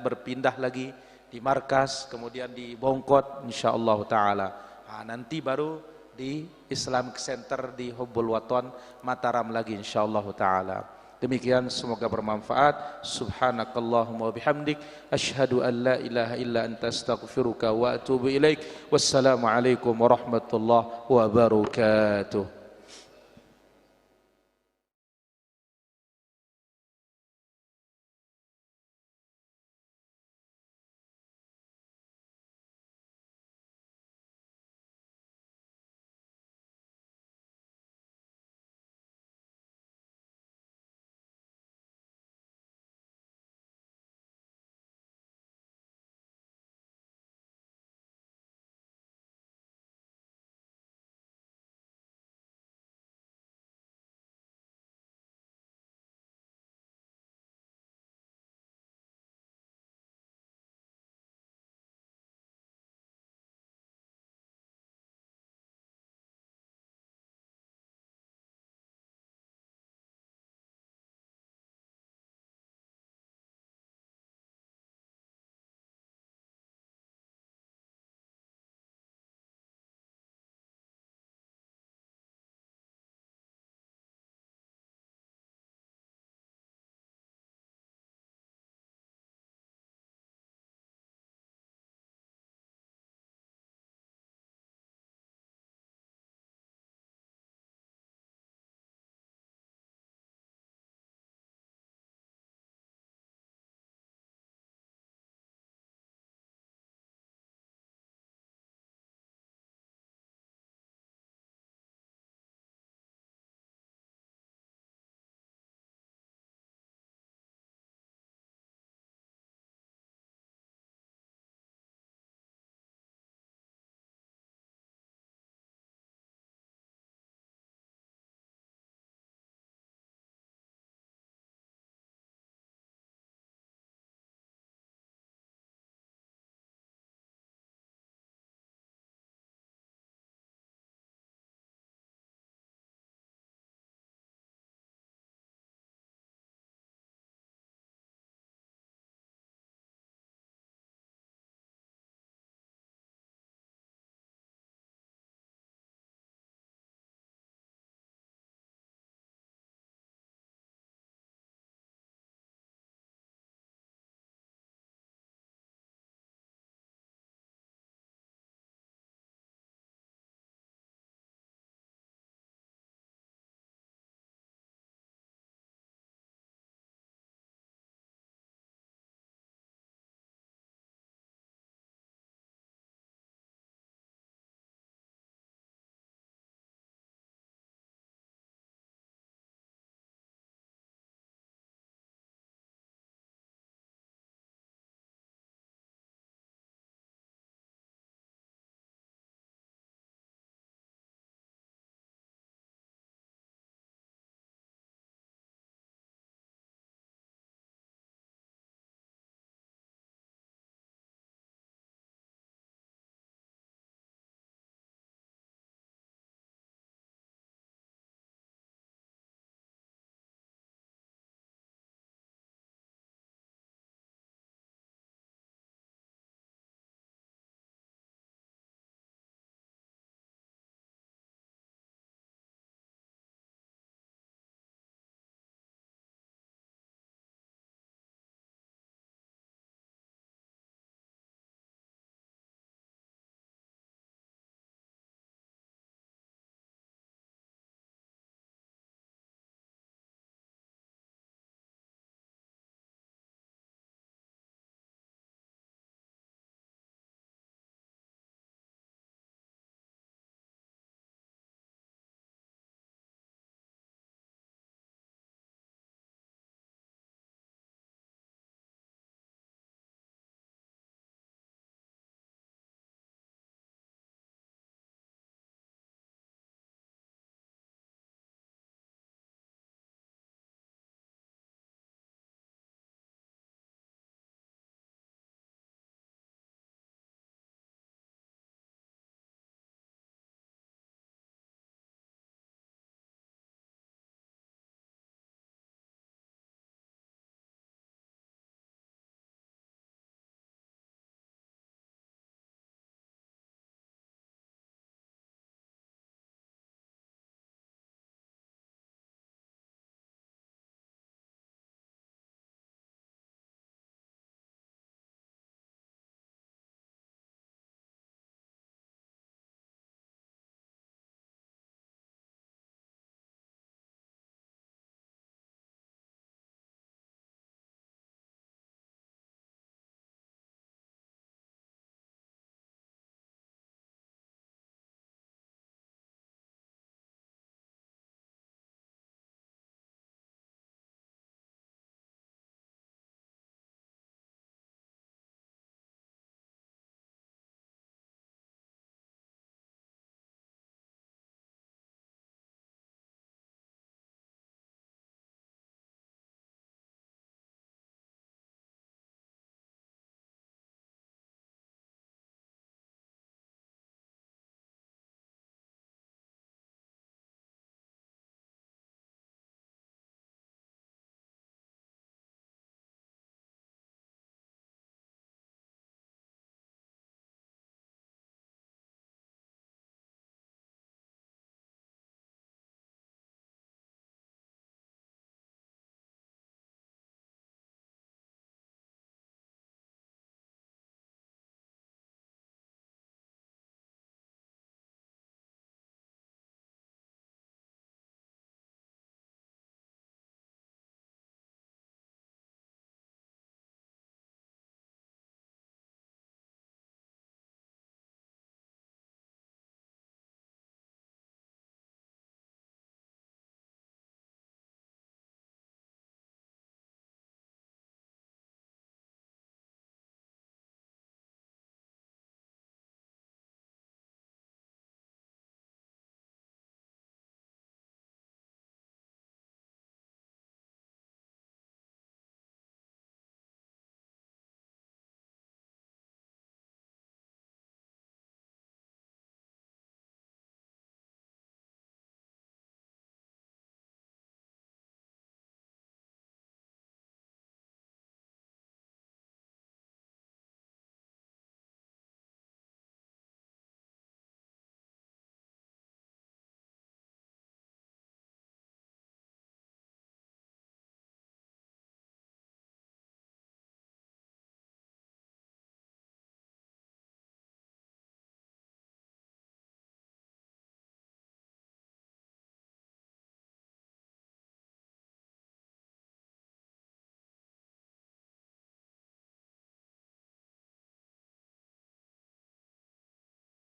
berpindah lagi di markas, kemudian di Bongkot insyaallah taala. Nah, nanti baru di Islamic Center di Hubbul Waton Mataram lagi insyaallah taala. Demikian semoga bermanfaat. Subhanakallahumma wa bihamdik asyhadu an la ilaha illa anta astaghfiruka wa atubu ilaik. Wassalamu alaikum warahmatullahi wabarakatuh.